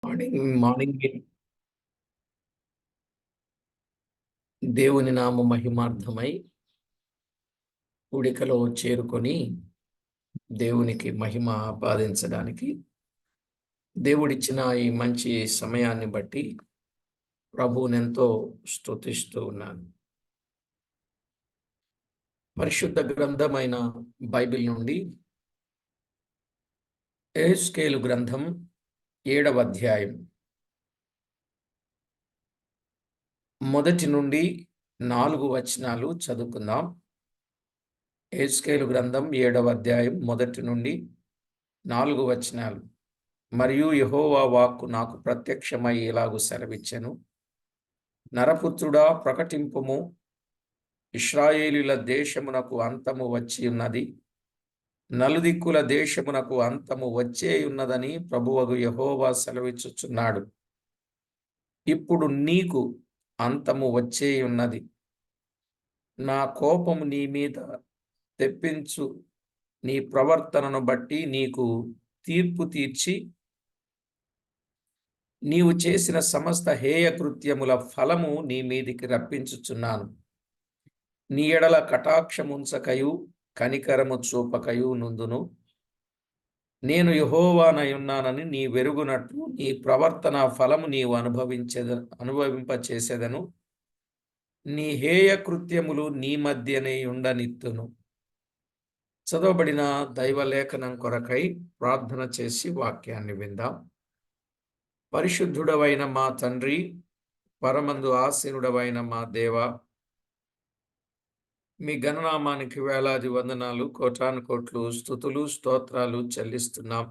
Morning దేవుని నామ మహిమార్థమై కూడికలో చేరుకొని దేవునికి మహిమ ఆపాదించడానికి దేవుడిచ్చిన ఈ మంచి సమయాన్ని బట్టి ప్రభువునెంతో స్తుతిస్తూ ఉన్నాను. పరిశుద్ధ గ్రంథమైన బైబిల్ నుండి యెహెజ్కేలు గ్రంథం 7వ అధ్యాయం 1 నుండి 4 వచనాలు చదువుకుందాం. యెహెజ్కేలు గ్రంథం 7వ అధ్యాయం 1 నుండి 4 వచనాలు. మరియు యెహోవా వాక్కు నాకు ప్రత్యక్షమై ఇలాగు సెలవిచ్చెను. నరపుత్రుడా, ప్రకటింపుము, ఇశ్రాయేలీయుల దేశమునకు అంతము వచ్చి ఉన్నది, నలుదిక్కుల దేశమునకు అంతము వచ్చే ఉన్నదని ప్రభువగు యెహోవా సెలవిచ్చుచున్నాడు. ఇప్పుడు నీకు అంతము వచ్చే ఉన్నది. నా కోపము నీ మీద తెప్పించు నీ ప్రవర్తనను బట్టి నీకు తీర్పు తీర్చి, నీవు చేసిన సమస్త హేయ కృత్యముల ఫలము నీ మీదికి రప్పించుచున్నాను. నీ ఎడల కటాక్షముంచకయు కనికరము చూపకయు నుందును. నేను యెహోవానయున్నానని నీ వెరుగునట్లు నీ ప్రవర్తన ఫలము నీవు అనుభవింపచేసేదను. నీ హేయ కృత్యములు నీ మధ్యనే ఉండనిత్తును. చదవబడిన దైవలేఖనం కొరకై ప్రార్థన చేసి వాక్యాన్ని విందాం. పరిశుద్ధుడవైన మా తండ్రి, పరమందు ఆసీనుడవైన మా దేవా, మీ ఘననామానికి వేలాది వందనాలు, కోటాను కోట్లు స్తుతులు స్తోత్రాలు చెల్లిస్తున్నాం.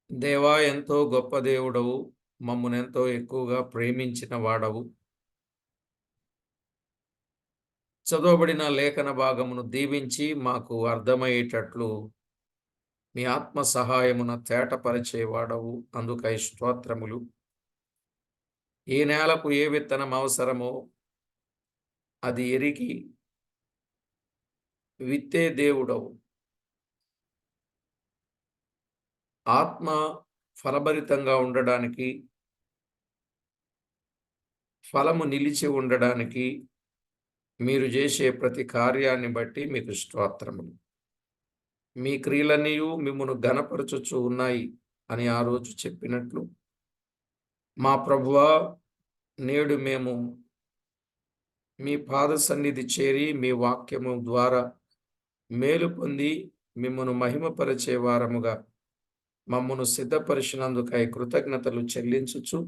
దేవా, ఎంతో గొప్ప దేవుడవు, మమ్మల్ని ఎంతో ఎక్కువగా ప్రేమించిన వాడవు. చదవబడిన లేఖన భాగమును దీవించి మాకు అర్థమయ్యేటట్లు మీ ఆత్మ సహాయమున తేటపరిచేవాడవు. అందుకై స్తోత్రములు. ఏ నేలకు ఏ విత్తనం అవసరమో అది ఎరిగి విత్తే దేవుడవు. ఆత్మ ఫలభరితంగా ఉండడానికి, ఫలము నిలిచి ఉండడానికి మీరు చేసే ప్రతి కార్యాన్ని బట్టి మీకు స్తోత్రములు. మీ క్రియలన్నీ మిమ్మును ఘనపరచుచు ఉన్నాయి అని ఆ రోజు చెప్పినట్లు, మా ప్రభువా, నేడు మేము మీ పాద సన్నిధి చేరి మీ వాక్యము ద్వారా మేలు పొంది మిమ్మును మహిమపరిచే వారముగా మమ్మను సిద్ధపరిచినందుకై కృతజ్ఞతలు చెల్లించుచు,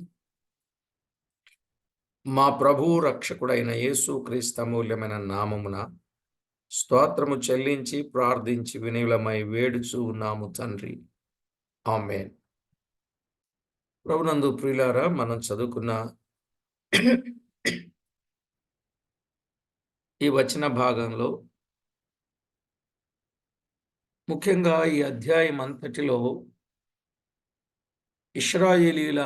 మా ప్రభువు రక్షకుడైన యేసు క్రీస్తు అమూల్యమైన నామమున స్తోత్రము చెల్లించి ప్రార్థించి వినయులమై వేడుచు ఉన్నాము తండ్రి. ఆమేన్. ప్రభునందు ప్రియులారా, మనం చదువుకున్న ఈ వచన భాగంలో ముఖ్యంగా ఈ అధ్యాయం అంతటిలో ఇశ్రాయేలీయుల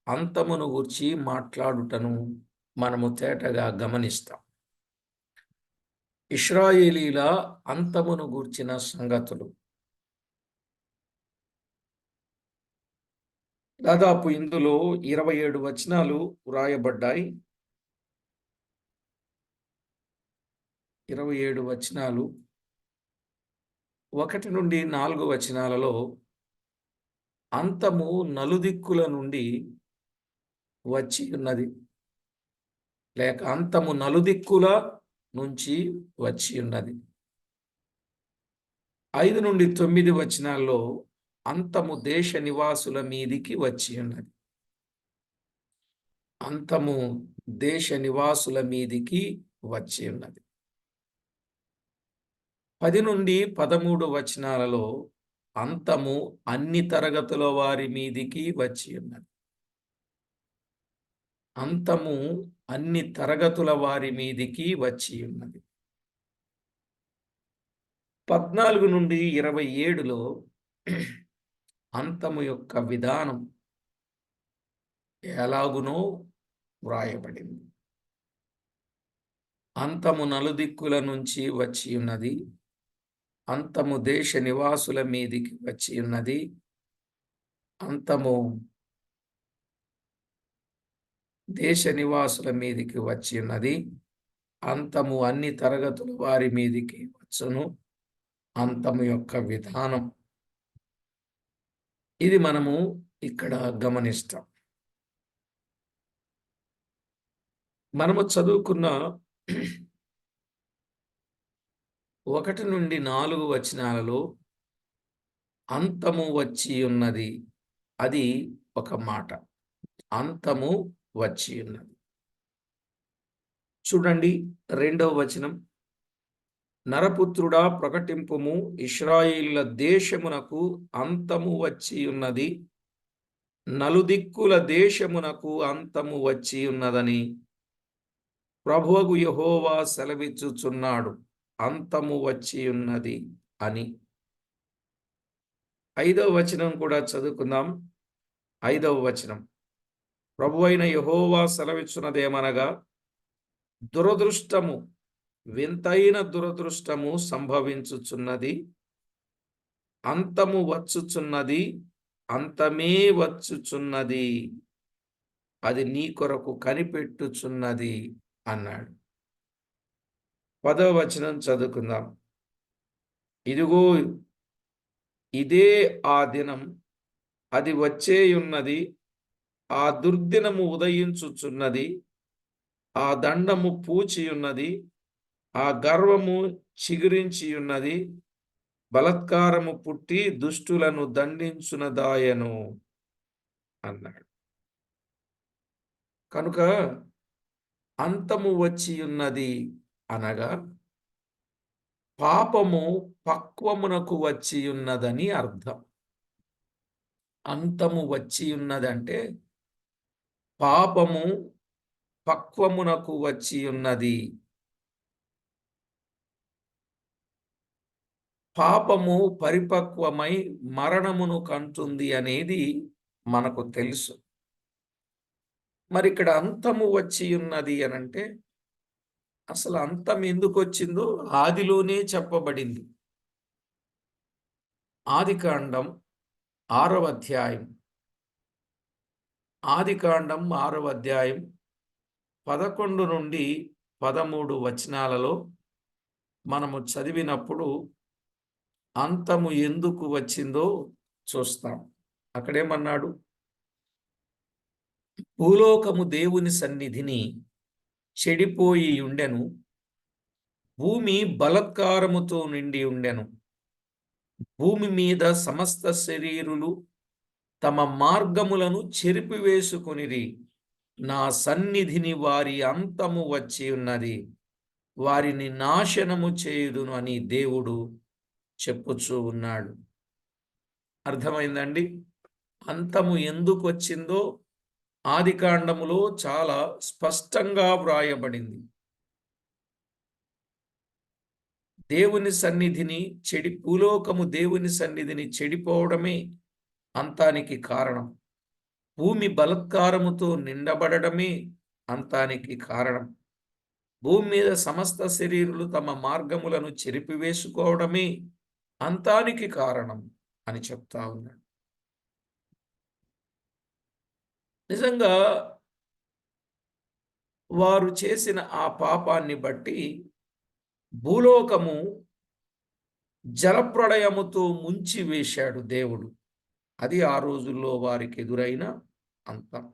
అంతమును గూర్చి మాట్లాడుటను మనము తేటగా గమనిస్తాం. ఇశ్రాయేలీయుల అంతమును గూర్చిన సంగతులు దాదాపు ఇందులో 27 వచనాలు వ్రాయబడ్డాయి. 27 వచనాలు 1 నుండి 4 వచనాలలో అంతము నలుదిక్కుల నుండి వచ్చి ఉన్నది, లేక అంతము నలుదిక్కుల నుంచి వచ్చి ఉన్నది. 5 నుండి 9 వచనాల్లో అంతము దేశ నివాసుల మీదికి వచ్చి ఉన్నది. అంతము దేశ నివాసుల మీదికి వచ్చి ఉన్నది. 10 నుండి 13 వచనాలలో అంతము అన్ని తరగతుల వారి మీదికి వచ్చి ఉన్నది. అంతము అన్ని తరగతుల వారి మీదికి వచ్చి ఉన్నది. 14 నుండి 27లో అంతము యొక్క విధానం ఎలాగునో వ్రాయబడింది. అంతము నలుదిక్కుల నుంచి వచ్చి ఉన్నది, అంతము దేశ నివాసుల మీదికి వచ్చి ఉన్నది, అంతము దేశ నివాసుల మీదికి వచ్చి ఉన్నది. అంతము అన్ని తరగతుల వారి మీదికి వచ్చును. అంతము యొక్క విధానం ఇది మనము ఇక్కడ గమనిస్తాం. మనము చదువుకున్న 1-4 వచనాలలో అంతము వచ్చి ఉన్నది. అది ఒక మాట. అంతము వచ్చి ఉన్నది. చూడండి 2వ వచనం. నరపుత్రుడా ప్రకటింపుము, ఇశ్రాయేలుల దేశమునకు అంతము వచ్చి ఉన్నది. నలుదిక్కుల దేశమునకు అంతము వచ్చి ఉన్నదని ప్రభువగు యెహోవా సెలవిచ్చుచున్నాడు. అంతము వచ్చి ఉన్నది అని. 5వ వచనం కూడా చదువుకుందాం. 5వ వచనం. ప్రభువైన యెహోవా సెలవిచ్చున్నదేమనగా, దురదృష్టము, వింతైన దురదృష్టము సంభవించుచున్నది. అంతము వచ్చుచున్నది. అంతమే వచ్చుచున్నది. అది నీ కొరకు కనిపెట్టుచున్నది అన్నాడు. 10వ వచనం చదువుకుందాం. ఇదిగో ఇదే ఆ దినం, అది వచ్చేయున్నది. ఆ దుర్దినము ఉదయించుచున్నది. ఆ దండము పూచియున్నది. ఆ గర్వము చిగురించియున్నది. బలత్కారము పుట్టి దుష్టులను దండించునదాయను అన్నాడు. కనుక అంతము వచ్చియున్నది అనగా పాపము పక్వమునకు వచ్చియున్నదని అర్థం. అంతము వచ్చియున్నదంటే పాపము పక్వమునకు వచ్చియున్నది. పాపము పరిపక్వమై మరణమును కంటుంది అనేది మనకు తెలుసు. మరిక్కడ అంతము వచ్చియున్నది అనంటే అసలు అంతం ఎందుకొచ్చిందో ఆదిలోనే చెప్పబడింది. ఆదికాండం 6వ అధ్యాయం. ఆదికాండం 6వ అధ్యాయం 11-13 వచనాలలో మనము చదివినప్పుడు అంతము ఎందుకు వచ్చిందో చూస్తాం. అక్కడేమన్నాడు? భూలోకము దేవుని సన్నిధిని చెడిపోయి ఉండెను. భూమి బలత్కారముతో నిండి ఉండెను. భూమి మీద సమస్త శరీరులు తమ మార్గములను చెరిపివేసుకొనిరి. నా సన్నిధిని వారి అంతము వచ్చి ఉన్నది. వారిని నాశనము చేయుదును అని దేవుడు చెప్పుచూ ఉన్నాడు. అర్థమైందండి? అంతము ఎందుకు వచ్చిందో ఆదికాండములో చాలా స్పష్టంగా వ్రాయబడింది. భూలోకము దేవుని సన్నిధిని చెడిపోవడమే అంతానికి కారణం. భూమి బలత్కారముతో నిండబడడమే అంతానికి కారణం. భూమి మీద సమస్త శరీరులు తమ మార్గములను చెరిపివేసుకోవడమే అంతానికి కారణం అని చెప్తా ఉన్నాడు. నిజంగా వారు చేసిన ఆ పాపాన్ని బట్టి భూలోకము జలప్రళయముతో ముంచి వేశాడు దేవుడు. అది ఆ రోజుల్లో వారికి ఎదురైన అంతం.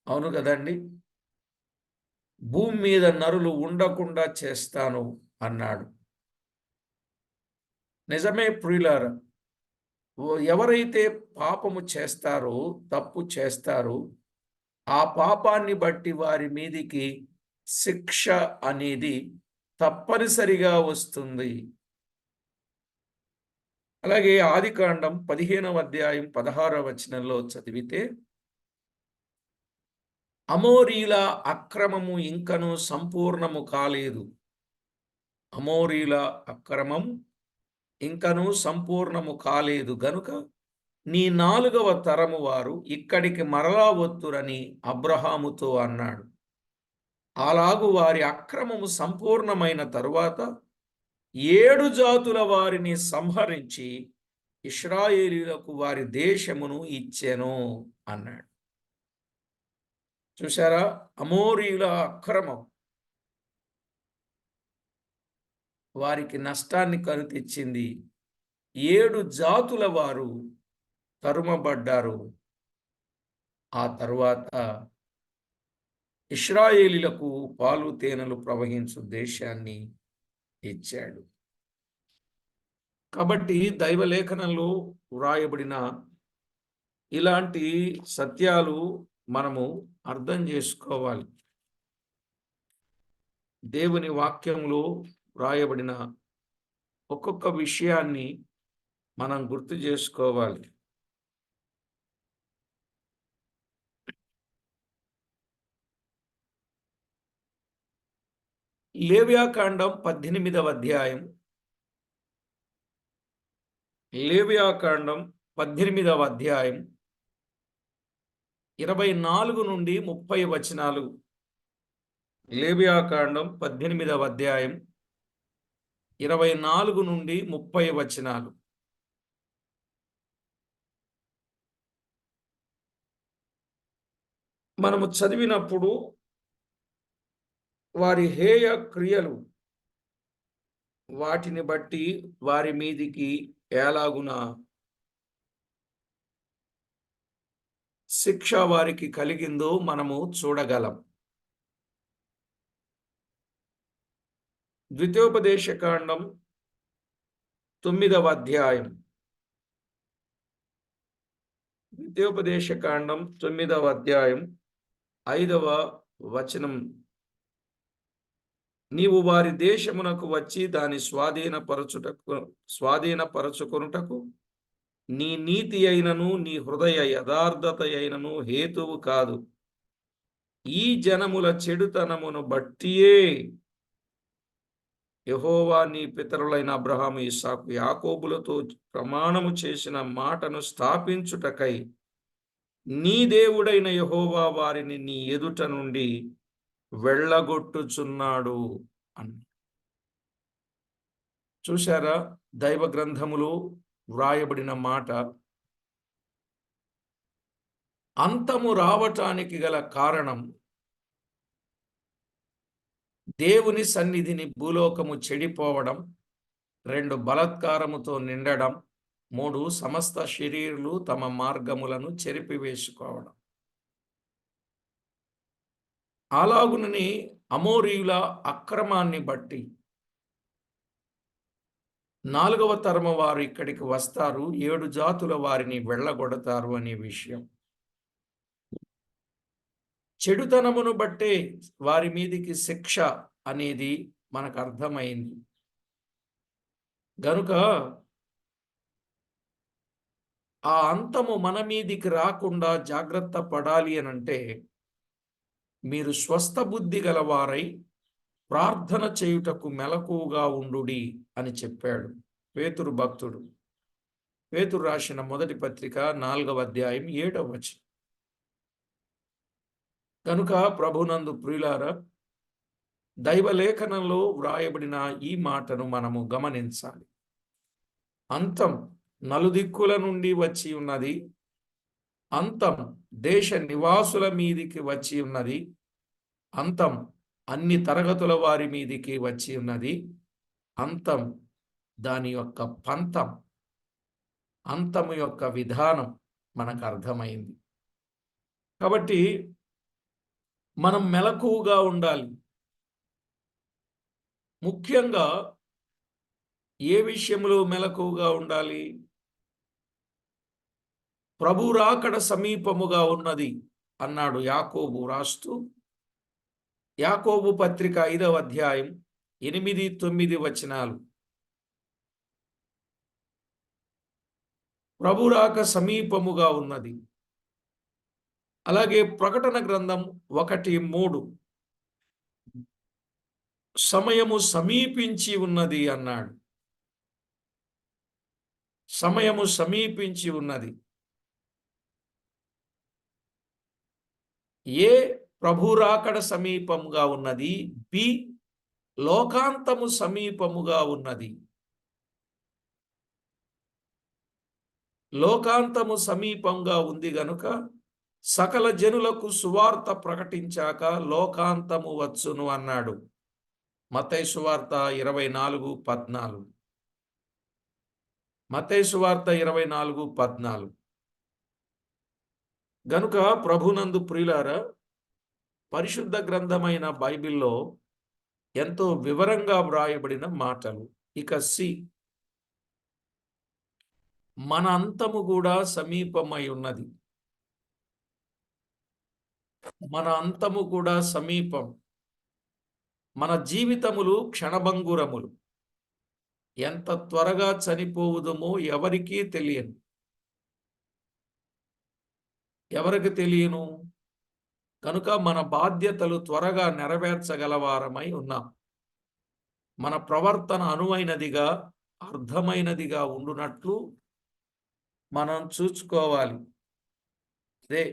అవును కదండి? భూమి మీద నరులు ఉండకుండా చేస్తాను అన్నాడు. నిజమే ప్రియులారా. ఎవరైతే పాపము చేస్తారో, తప్పు చేస్తారో, ఆ పాపాన్ని బట్టి వారి మీదికి శిక్ష అనేది తప్పనిసరిగా వస్తుంది. అలాగే ఆదికాండం 15వ అధ్యాయం 16వ వచనంలో చదివితే, అమోరీల అక్రమము ఇంకను సంపూర్ణము కాలేదు. అమోరీల అక్రమం ఇంకను సంపూర్ణము కాలేదు గనుక నీ 4వ తరము వారు ఇక్కడికి మరలా వత్తురని అబ్రహాముతో అన్నాడు. అలాగు వారి అక్రమము సంపూర్ణమైన తరువాత 7 జాతుల వారిని సంహరించి ఇశ్రాయేలీయులకు వారి దేశమును ఇచ్చెను అన్నాడు. చూసారా? అమోరీయుల అక్రమం వారికి నష్టాన్ని కరుతెచ్చింది. 7 జాతుల వారు తరుమబడ్డారు. ఆ తరువాత ఇశ్రాయేలీయులకు పాలు తేనెలు ప్రవహించు దేశాన్ని ఇచ్చాడు. కాబట్టి దైవ లేఖనంలో వ్రాయబడిన ఇలాంటి సత్యాలు మనము అర్థం చేసుకోవాలి. దేవుని వాక్యంలో వ్రాయబడిన ఒక్కొక్క విషయాన్ని మనం గుర్తు చేసుకోవాలి. లేవ్యాకాండం 18వ అధ్యాయం. లేవ్యాకాండం 18వ అధ్యాయం 24 నుండి 30 వచనాలు. లేవ్యాకాండం 18వ అధ్యాయం 24 నుండి 30 వచనాలు. మనము చదివినప్పుడు వారి హేయ క్రియలు వాటిని బట్టి వారి మీదికి ఎలాగున శిక్ష వారికి కలిగిందో మనము చూడగలం. ద్వితీయోపదేశకాండం 9వ అధ్యాయం. ద్వితీయోపదేశకాండం 9వ అధ్యాయం 5వ వచనం. నీవు వారి దేశమునకు వచ్చి దాని స్వాధీనపరచుకొనుటకు నీ నీతి అయినను నీ హృదయ యథార్థత అయినను హేతువు కాదు. ఈ జనముల చెడుతనమును బట్టియే యెహోవా నీ పితరులైన అబ్రహాము, ఇస్సాకు, యాకోబులతో ప్రమాణము చేసిన మాటను స్థాపించుటకై నీ దేవుడైన యెహోవా వారిని నీ ఎదుట నుండి వెళ్ళగొట్టుచున్నాడు అని. చూశారా? దైవ గ్రంథములో వ్రాయబడిన మాట అంతము రావటానికి గల కారణం దేవుని సన్నిధిని భూలోకము చెడిపోవడం, 2 బలాత్కారముతో నిండడం, 3 సమస్త శరీరులు తమ మార్గములను చెరిపివేసుకోవడం. అలాగునని అమోరీయుల అక్రమాన్ని బట్టి 4వ తరము వారు ఇక్కడికి వస్తారు, 7 జాతుల వారిని వెళ్ళగొడతారు అనే విషయం. చెడుతనమును బట్టే వారి మీదికి శిక్ష అనేది మనకు అర్థమైంది. గనుక ఆ అంతము మన మీదికి రాకుండా జాగ్రత్త పడాలి అనంటే మీరు స్వస్థ బుద్ధి గలవారై ప్రార్థన చేయుటకు మెలకువగా ఉండుడి అని చెప్పాడు పేతురు భక్తుడు. పేతురు రాసిన మొదటి పత్రిక 4వ అధ్యాయం 7వ వచనం. కనుక ప్రభునందు ప్రియులారా, దైవలేఖనంలో వ్రాయబడిన ఈ మాటను మనము గమనించాలి. అంతం నలుదిక్కుల నుండి వచ్చి ఉన్నది. అంతం దేశ నివాసుల మీదికి వచ్చి ఉన్నది. అంతం అన్ని తరగతుల వారి మీదికి వచ్చి ఉన్నది. అంతం దాని యొక్క పంతం, అంతము యొక్క విధానం మనకు అర్థమైంది. కాబట్టి మనం మెలకువగా ఉండాలి. ముఖ్యంగా ఏ విషయంలో మెలకువగా ఉండాలి? ప్రభు రాకడ సమీపముగా ఉన్నది అన్నాడు యాకోబు రాస్తూ. యాకోబు పత్రిక 5వ అధ్యాయం 8, 9 వచనాలు. ప్రభు రాక సమీపముగా ఉన్నది. అలాగే ప్రకటన గ్రంథం 1:3 సమయము సమీపించి ఉన్నది అన్నాడు. సమయము సమీపించి ఉన్నది. ఏ ప్రభు రాకడ సమీపముగా ఉన్నది, బి లోకాంతము సమీపముగా ఉన్నది. లోకాంతము సమీపంగా ఉంది గనుక సకల జనులకు సువార్త ప్రకటించాక లోకాంతము వచ్చును అన్నాడు. మత్తయి సువార్త 24:14. మత్తయి సువార్త 24:14. గనుక ప్రభునందు ప్రియులారా, పరిశుద్ధ గ్రంథమైన బైబిల్లో ఎంతో వివరంగా వ్రాయబడిన మాటలు. ఇక మన అంతము కూడా సమీపమై ఉన్నది. మన అంతము కూడా సమీపం. మన జీవితములు క్షణభంగురములు. ఎంత త్వరగా చనిపోవుదుమో ఎవరికీ తెలియను. ఎవరికి తెలియను? కనుక మన బాధ్యతలు త్వరగా నెరవేర్చగలవారమై ఉన్నాం. మన ప్రవర్తన అనువైనదిగా, అర్థమైనదిగా ఉండునట్లు మనం చూసుకోవాలి. అదే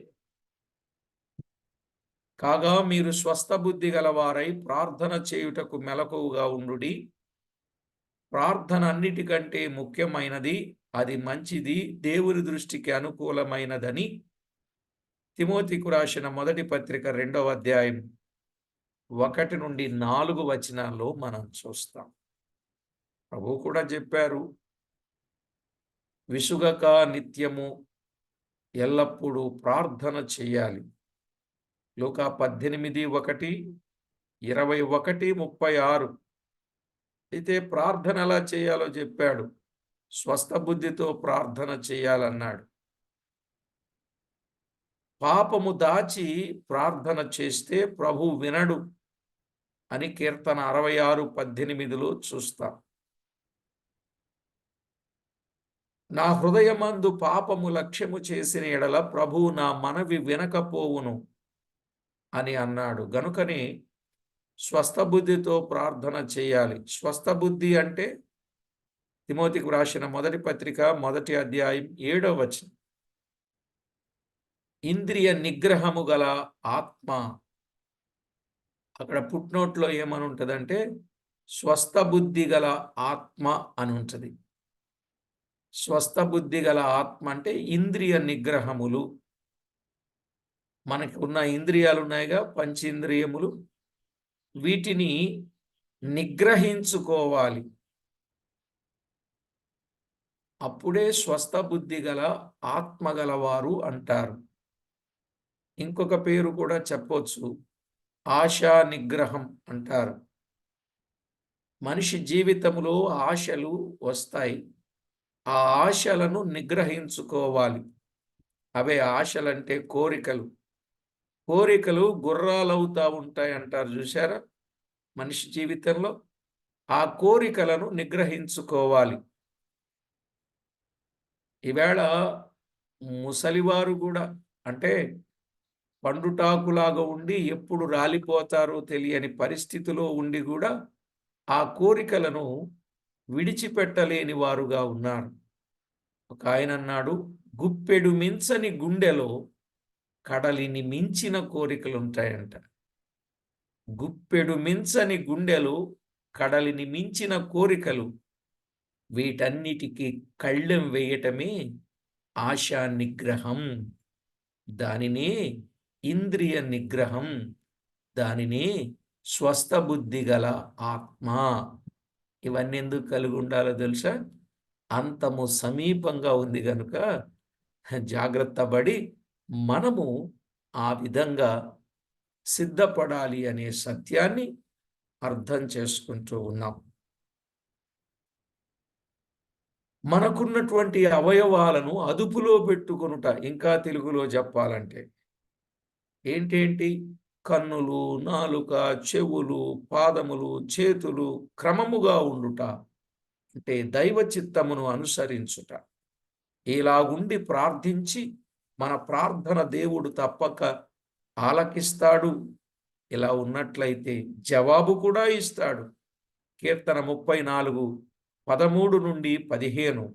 కాగా మీరు స్వస్థ బుద్ధి గలవారై ప్రార్థన చేయుటకు మెలకువగా ఉండుడి. ప్రార్థన అన్నిటికంటే ముఖ్యమైనది, అది మంచిది, దేవుని దృష్టికి అనుకూలమైనదని తిమోతికు రాసిన మొదటి పత్రిక 2వ అధ్యాయం 1-4 వచనాల్లో మనం చూస్తాం. ప్రభువు కూడా చెప్పారు, విసుగక నిత్యము ఎల్లప్పుడూ ప్రార్థన చేయాలి. లూకా 18:1, 21:36. అయితే ప్రార్థన ఎలా చేయాలో చెప్పాడు. స్వస్థ బుద్ధితో ప్రార్థన చేయాలన్నాడు. పాపము దాచి ప్రార్థన చేస్తే ప్రభు వినడు అని కీర్తన 66:18లో చూస్తాం. నా హృదయమందు పాపము లక్ష్యము చేసిన ఎడల ప్రభువు నా మనవి వినకపోవును అని అన్నాడు. గనుకనే స్వస్థ బుద్ధితో ప్రార్థన చేయాలి. స్వస్థ బుద్ధి అంటే తిమోతికి రాసిన మొదటి పత్రిక 1వ అధ్యాయం 7వ వచనం. ఇంద్రియ నిగ్రహము గల ఆత్మ. అక్కడ పుట్నోట్లో ఏమని ఉంటుందంటే స్వస్థ బుద్ధి గల ఆత్మ అని ఉంటుంది. స్వస్థ బుద్ధి గల ఆత్మ అంటే ఇంద్రియ నిగ్రహములు. మనకి ఉన్న ఇంద్రియాలు ఉన్నాయిగా, పంచేంద్రియములు. వీటిని నిగ్రహించుకోవాలి. అప్పుడే స్వస్థ బుద్ధి గల ఆత్మ గలవారు అంటారు. ఇంకొక పేరు కూడా చెప్పొచ్చు, ఆశా నిగ్రహం అంటారు. మనిషి జీవితంలో ఆశలు వస్తాయి. ఆ ఆశలను నిగ్రహించుకోవాలి. అవే ఆశలంటే కోరికలు. కోరికలు గుర్రాలవుతా ఉంటాయి అంటారు, చూశారా? మనిషి జీవితంలో ఆ కోరికలను నిగ్రహించుకోవాలి. ఈవేళ ముసలివారు కూడా, అంటే పండుటాకులాగా ఉండి ఎప్పుడు రాలిపోతారో తెలియని పరిస్థితిలో ఉండి కూడా ఆ కోరికలను విడిచిపెట్టలేని వారుగా ఉన్నారు. ఒక ఆయన అన్నాడు, గుప్పెడు మించని గుండెలో కడలిని మించిన కోరికలు ఉంటాయంట. గుప్పెడు మించని గుండెలు, కడలిని మించిన కోరికలు. వీటన్నిటికీ కళ్ళెం వేయటమే ఆశా నిగ్రహం. దానినే ఇంద్రియ నిగ్రహం. దానినే స్వస్థ బుద్ధి గల ఆత్మ. ఇవన్నీ ఎందుకు కలిగి ఉండాలో తెలుసా? అంతము సమీపంగా ఉంది కనుక జాగ్రత్త పడి మనము ఆ విధంగా సిద్ధపడాలి అనే సత్యాన్ని అర్థం చేసుకుంటూ ఉన్నాం. మనకున్నటువంటి అవయవాలను అదుపులో పెట్టుకొనుట, ఇంకా తెలుగులో చెప్పాలంటే ఏంటేంటి? కన్నులు, నాలుక, చెవులు, పాదములు, చేతులు క్రమముగా ఉండుట అంటే దైవ చిత్తమును అనుసరించుట. ఇలాగుండి ప్రార్థించి మన ప్రార్థన దేవుడు తప్పక ఆలకిస్తాడు. ఇలా ఉన్నట్లయితే జవాబు కూడా ఇస్తాడు. కీర్తన 34:13-15.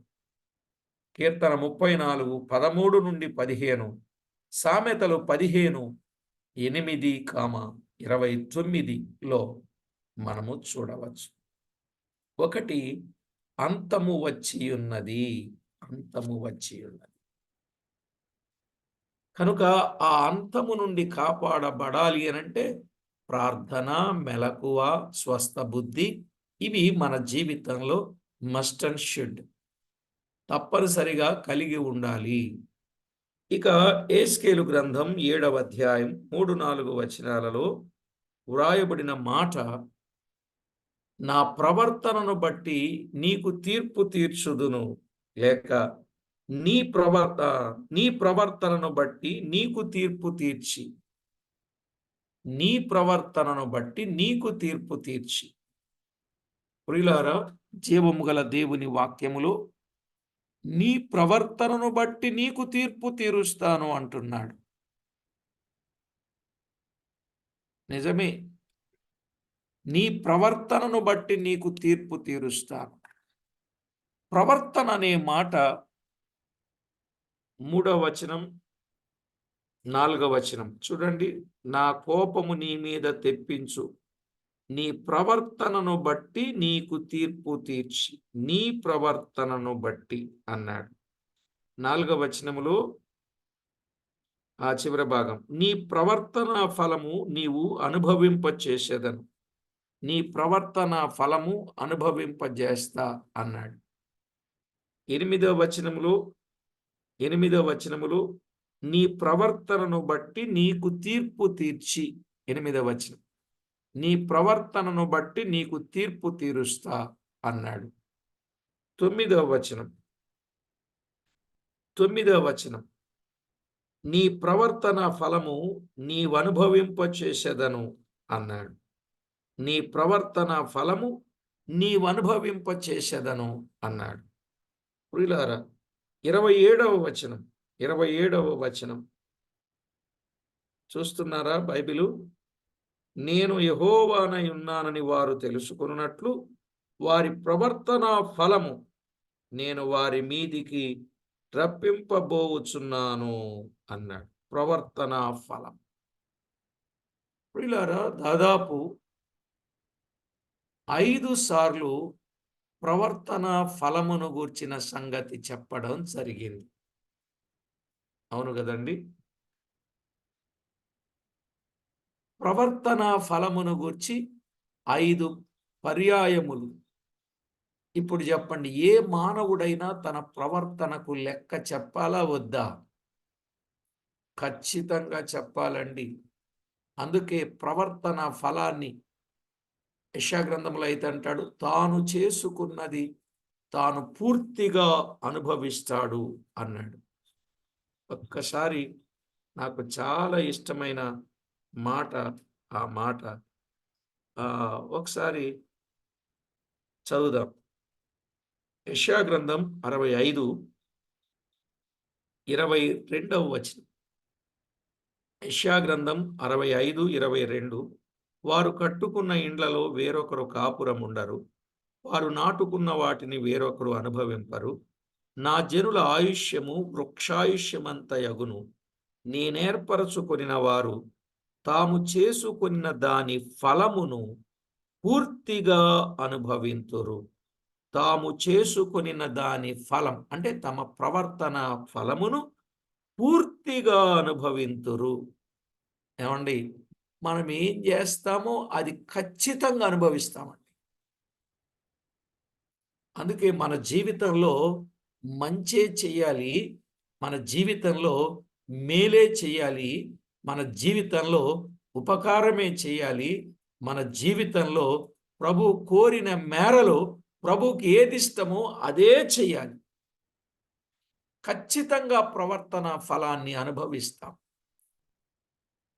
కీర్తన 34:13-15. సామెతలు 15:8-29లో మనము చూడవచ్చు. ఒకటి, అంతము వచ్చి ఉన్నది. అంతము వచ్చి ఉన్నది. కనుక ఆ అంతము నుండి కాపాడబడాలి అనంటే ప్రార్థన, మెలకువ, స్వస్థ బుద్ధి ఇవి మన జీవితంలో మస్ట్ అండ్ షుడ్ తప్పనిసరిగా కలిగి ఉండాలి. ఇక ఏస్కేలు గ్రంథం 7వ అధ్యాయం 3-4 వచనాలలో వ్రాయబడిన మాట, నా ప్రవర్తనను బట్టి నీకు తీర్పు తీర్చుదును, లేక నీ ప్రవర్తనను బట్టి నీకు తీర్పు తీర్చి, నీ ప్రవర్తనను బట్టి నీకు తీర్పు తీర్చి. ప్రియులారా, జీవము గల దేవుని వాక్యములో నీ ప్రవర్తనను బట్టి నీకు తీర్పు తీరుస్తాను అంటున్నాడు. నిజమే, నీ ప్రవర్తనను బట్టి నీకు తీర్పు తీరుస్తాను. ప్రవర్తన అనే మాట 3వ వచనం 4వ వచనం చూడండి. నా కోపము నీ మీద తెప్పించు, నీ ప్రవర్తనను బట్టి నీకు తీర్పు తీర్చి, నీ ప్రవర్తనను బట్టి అన్నాడు. 4వ వచనములో ఆ చివరి భాగం, నీ ప్రవర్తన ఫలము నీవు అనుభవింపచేసేదను, నీ ప్రవర్తన ఫలము అనుభవింపజేస్తా అన్నాడు. 8వ వచనములో నీ ప్రవర్తనను బట్టి నీకు తీర్పు తీర్చి, 8వ వచనం, నీ ప్రవర్తనను బట్టి నీకు తీర్పు తీరుస్తా అన్నాడు. 9వ వచనం, నీ ప్రవర్తన ఫలము నీవనుభవింపచేసేదను అన్నాడు. నీ ప్రవర్తన ఫలము నీవనుభవింపచేసేదను అన్నాడు. ప్రియులారా, 27వ వచనం చూస్తున్నారా బైబిలు? నేను యెహోవానై ఉన్నానని వారు తెలుసుకొనున్నట్లు వారి ప్రవర్తన ఫలము నేను వారి మీదికి రప్పింపబోవుచున్నాను అన్నాడు. ప్రవర్తన ఫలం. ప్రియులారా, దాదాపు 5 సార్లు ప్రవర్తన ఫలమును గూర్చిన సంగతి చెప్పడం జరిగింది. అవును కదండి? ప్రవర్తన ఫలమును గూర్చి 5 పర్యాయములు. ఇప్పుడు చెప్పండి, ఏ మానవుడైనా తన ప్రవర్తనకు లెక్క చెప్పాలా వద్దా? ఖచ్చితంగా చెప్పాలండి. అందుకే ప్రవర్తన ఫలాన్ని యెషయా గ్రంథంలో అయితే అంటాడు, తాను చేసుకున్నది తాను పూర్తిగా అనుభవిస్తాడు అన్నాడు. ఒక్కసారి నాకు చాలా ఇష్టమైన మాట, ఆ మాట ఒకసారి చదువుదాం. యెషయా గ్రంథం 65:22 వచనం. యెషయా గ్రంథం 65:22, వారు కట్టుకున్న ఇండ్లలో వేరొకరు కాపురముండరు, వారు నాటుకున్న వాటిని వేరొకరు అనుభవింపరు. నా జనుల ఆయుష్యము వృక్షాయుష్యమంత యగును, నేనేర్పరచుకొనిన వారు తాము చేసుకొనిన దాని ఫలమును పూర్తిగా అనుభవింతురు. తాము చేసుకొనిన దాని ఫలం అంటే తమ ప్రవర్తన ఫలమును పూర్తిగా అనుభవింతురు. ఏమండి, మనం ఏం చేస్తామో అది ఖచ్చితంగా అనుభవిస్తామండి. అందుకే మన జీవితంలో మంచే చేయాలి, మన జీవితంలో మేలే చేయాలి, మన జీవితంలో ఉపకారమే చేయాలి, మన జీవితంలో ప్రభు కోరిన మేరలో ప్రభువుకి ఏది ఇష్టమో అదే చేయాలి. ఖచ్చితంగా ప్రవర్తన ఫలాన్ని అనుభవిస్తాం.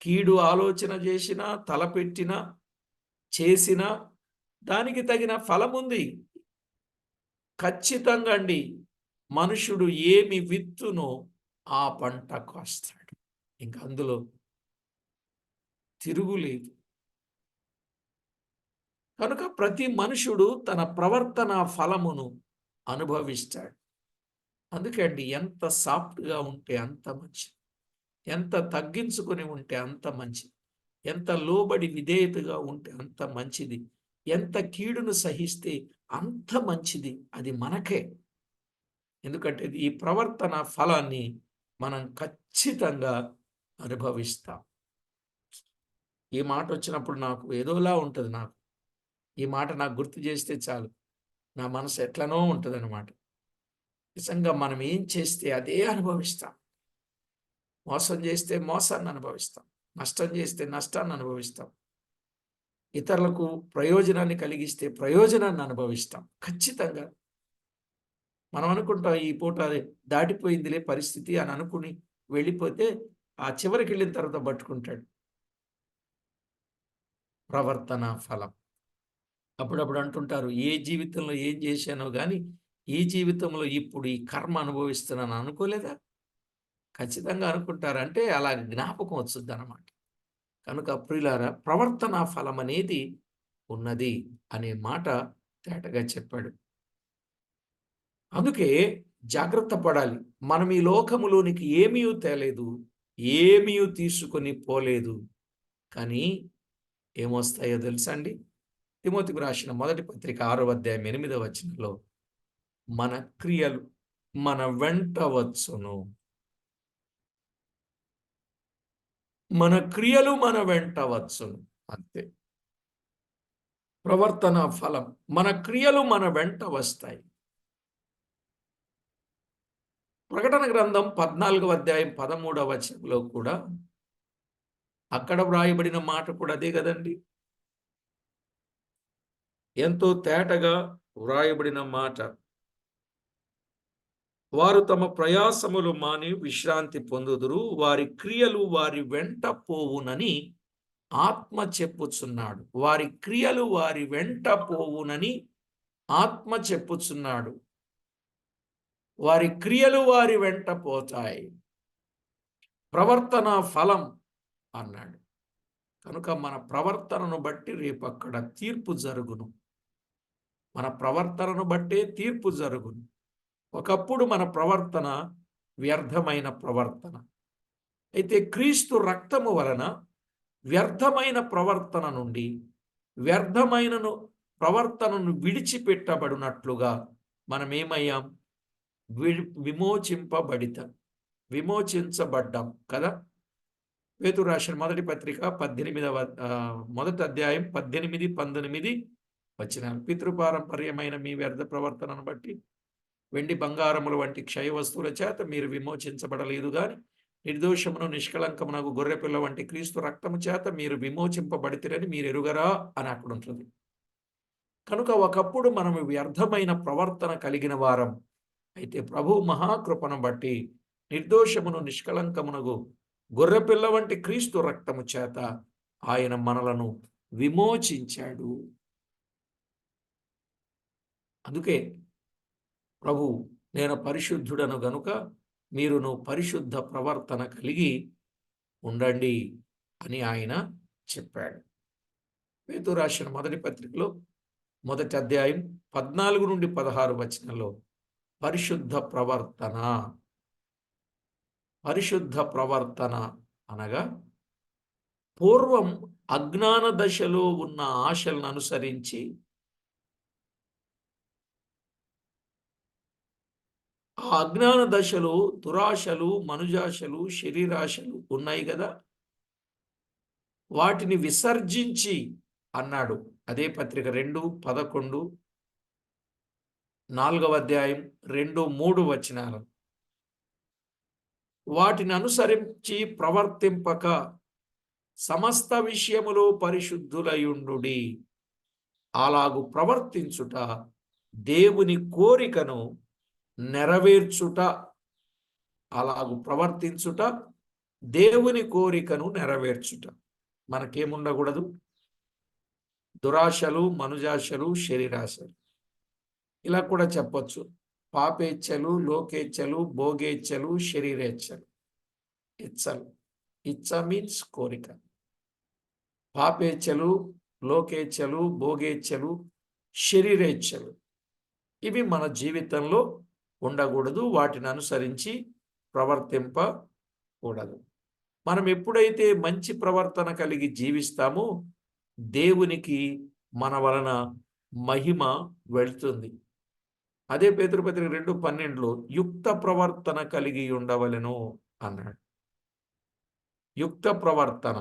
కీడు ఆలోచన చేసినా, తలపెట్టినా, చేసినా దానికి తగిన ఫలముంది. ఖచ్చితంగా అండి, మనుషుడు ఏమి విత్తునో ఆ పంట కోస్తాడు. ఇంక అందులో తిరుగులేదు. కనుక ప్రతి మనుషుడు తన ప్రవర్తన ఫలమును అనుభవిస్తాడు. అందుకే అండి, ఎంత సాఫ్ట్గా ఉంటే అంత మంచిది, ఎంత తగ్గించుకొని ఉంటే అంత మంచిది, ఎంత లోబడి విధేయతగా ఉంటే అంత మంచిది, ఎంత కీడును సహిస్తే అంత మంచిది. అది మనకే. ఎందుకంటే ఈ ప్రవర్తన ఫలాన్ని మనం ఖచ్చితంగా అనుభవిస్తాం. ఈ మాట వచ్చినప్పుడు నాకు ఏదోలా ఉంటుంది నాకు. ఈ మాట నాకు గుర్తు చేస్తే చాలు. నా మనసు ఎట్లనో ఉంటదనమాట. నిజంగా మనం ఏం చేస్తే అదే అనుభవిస్తాం. మోసం చేస్తే మోసాన్ని అనుభవిస్తాం. నష్టం చేస్తే నష్టాన్ని అనుభవిస్తాం. ఇతరులకు ప్రయోజనాన్ని కలిగిస్తే ప్రయోజనాన్ని అనుభవిస్తాం. ఖచ్చితంగా. మనం అనుకుంటాం ఈ పూట దాటిపోయిందిలే పరిస్థితి అని అనుకుని వెళ్ళిపోతే, ఆ చివరికెళ్ళిన తర్వాత పట్టుకుంటాడు. ప్రవర్తన ఫలం. అప్పుడప్పుడు అంటుంటారు, ఏ జీవితంలో ఏం చేశానో గాని, ఈ జీవితంలో ఇప్పుడు ఈ కర్మ అనుభవిస్తున్నాను అనుకోలేదా? ఖచ్చితంగా అనుకుంటారు. అంటే అలా జ్ఞాపకం వచ్చుద్దనమాట. కనుక ప్రియులారా, ప్రవర్తనా ఫలమనేది ఉన్నది అనే మాట తేటగా చెప్పాడు. అందుకే జాగ్రత్త పడాలి. మనం ఈ లోకములోనికి ఏమీయు తేలేదు. ఏమీయు తీసుకొని పోలేదు. కానీ ఏమొస్తాయో తెలుసా అండి? తిమోతికి రాసిన మొదటి పత్రిక 6వ అధ్యాయం 8వ వచనంలో మన క్రియలు మన వెంట వచ్చును. మన క్రియలు మన వెంట వచ్చును. అంతే. ప్రవర్తన ఫలం. మన క్రియలు మన వెంట వస్తాయి. ప్రకటన గ్రంథం 14వ అధ్యాయం 13వ వచనంలో కూడా అక్కడ వ్రాయబడిన మాట కూడా అదే గదండీ! ఎంతో తేటగా వ్రాయబడిన మాట. వారు తమ ప్రయాసములు మాని విశ్రాంతి పొందుదురు. వారి క్రియలు వారి వెంట పోవునని ఆత్మ చెప్పుచున్నాడు. వారి క్రియలు వారి వెంట పోవునని ఆత్మ చెప్పుచున్నాడు. వారి క్రియలు వారి వెంట పోతాయి. ప్రవర్తన ఫలం అన్నాడు. కనుక మన ప్రవర్తనను బట్టి రేపక్కడ తీర్పు జరుగును. మన ప్రవర్తనను బట్టే తీర్పు జరుగును. ఒకప్పుడు మన ప్రవర్తన వ్యర్థమైన ప్రవర్తన. అయితే క్రీస్తు రక్తము వలన వ్యర్థమైన ప్రవర్తన నుండి వ్యర్థమైనను ప్రవర్తనను విడిచిపెట్టబడినట్లుగా మనమేమయ్యాం? విమోచించబడ్డాం కదా! పేతురు రాసిన మొదటి పత్రిక 18వ మొదటి అధ్యాయం 18, 19 వచనాలు. పితృపారంపర్యమైన మీ వ్యర్థ ప్రవర్తనను బట్టి వెండి బంగారముల వంటి క్షయ వస్తువుల చేత మీరు విమోచించబడలేదు గాని నిర్దోషమును నిష్కళంకమునకు గొర్రెపిల్ల వంటి క్రీస్తు రక్తము చేత మీరు విమోచింపబడితిరని మీరు ఎరుగరా అని అక్కడ ఉంటుంది. కనుక ఒకప్పుడు మనము వ్యర్థమైన ప్రవర్తన కలిగిన వారం. అయితే ప్రభు మహాకృపను బట్టి నిర్దోషమును నిష్కళంకమునకు గొర్రెపిల్ల వంటి క్రీస్తు రక్తము చేత ఆయన మనలను విమోచించాడు. అందుకే ప్రభు నేను పరిశుద్ధుడను గనుక మీరును పరిశుద్ధ ప్రవర్తన కలిగి ఉండండి అని ఆయన చెప్పాడు. పేతురు రాసిన మొదటి పత్రికలో మొదటి అధ్యాయం 14 నుండి 16 వచనంలో పరిశుద్ధ ప్రవర్తన అనగా పూర్వం అజ్ఞాన దశలో ఉన్న ఆశలను అనుసరించి ఆ అజ్ఞాన దశలో దురాశలు, మనుజాశలు, శరీరాశలు ఉన్నాయి కదా, వాటిని విసర్జించి అన్నాడు. అదే పత్రిక 2:11 4వ అధ్యాయం 2-3 వచనాలు. వాటిని అనుసరించి ప్రవర్తింపక సమస్త విషయములో పరిశుద్ధులయుండుడి. అలాగు ప్రవర్తించుట దేవుని కోరికను నెరవేర్చుట. అలాగు ప్రవర్తించుట దేవుని కోరికను నెరవేర్చుట. మనకేముండకూడదు? దురాశలు, మనుజాశలు, శరీరాశలు. ఇలా కూడా చెప్పొచ్చు. పాపేచ్ఛలు, లోకేచ్ఛలు, భోగేచ్ఛలు, శరీరేచ్ఛలు. ఇచ్చలు. ఇచ్చ మీన్స్ కోరిక. పాపేచ్ఛలు, లోకేచ్ఛలు, భోగేచ్ఛలు, శరీరేచ్ఛలు. ఇవి మన జీవితంలో ఉండకూడదు. వాటిని అనుసరించి ప్రవర్తింపకూడదు. మనం ఎప్పుడైతే మంచి ప్రవర్తన కలిగి జీవిస్తామో దేవునికి మన వలన మహిమ వెళ్తుంది. అదే పేతురు పత్రిక 2:12లో యుక్త ప్రవర్తన కలిగి ఉండవలెను అన్నాడు. యుక్త ప్రవర్తన.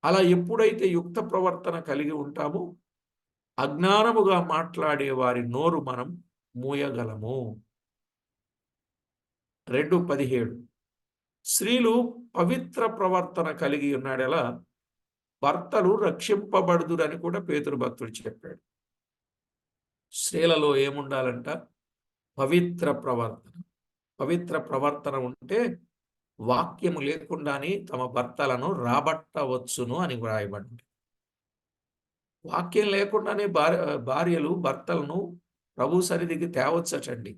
అలా ఎప్పుడైతే యుక్త ప్రవర్తన కలిగి ఉంటామో అజ్ఞానముగా మాట్లాడే వారి నోరు మనం మూయగలము. 2:17 స్త్రీలు పవిత్ర ప్రవర్తన కలిగి ఉన్నాడెలా భర్తలు రక్షింపబడుదురని కూడా పేతురు భక్తుడు చెప్పాడు. స్త్రీలలో ఏముండాలంట? పవిత్ర ప్రవర్తన. పవిత్ర ప్రవర్తన ఉంటే వాక్యము లేకుండానే తమ భర్తలను రాబట్టవచ్చును అని వ్రాయబడింది. వాక్యం లేకుండానే భార్యలు భర్తలను ప్రభు సన్నిధికి తేవచ్చటండి.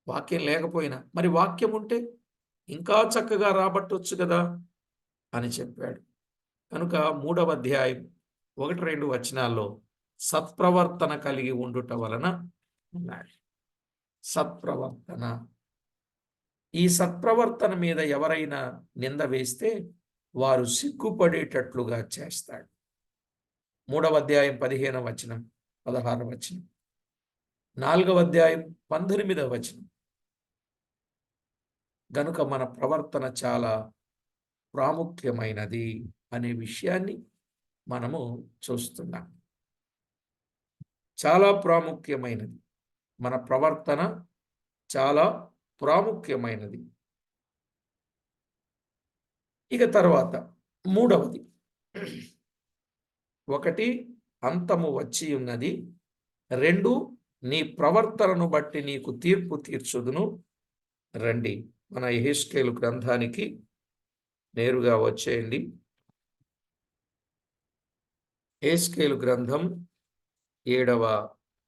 వాక్యం లేకపోయినా. మరి వాక్యం ఉంటే ఇంకా చక్కగా రాబట్టొచ్చు కదా అని చెప్పాడు. కనుక 3వ అధ్యాయం 1-2 వచనాల్లో సత్ప్రవర్తన కలిగి ఉండుట వలన ఉన్నాడు. సత్ప్రవర్తన. ఈ సత్ప్రవర్తన మీద ఎవరైనా నింద వేస్తే వారు సిగ్గుపడేటట్లుగా చేస్తాడు. 3వ అధ్యాయం 15వ వచనం 16వ వచనం 4వ అధ్యాయం 19వ వచనం. గనుక మన ప్రవర్తన చాలా ప్రాముఖ్యమైనది అనే విషయాన్ని మనము చూస్తున్నాం. చాలా ప్రాముఖ్యమైనది. మన ప్రవర్తన చాలా ప్రాముఖ్యమైనది. ఇక తర్వాత 3వది 1 అంతము వచ్చి ఉన్నది. 2 నీ ప్రవర్తనను బట్టి నీకు తీర్పు తీర్చుదును. రండి మన యెహెజ్కేలు గ్రంథానికి నేరుగా వచ్చేయండి. యెహెజ్కేలు గ్రంథం 7వ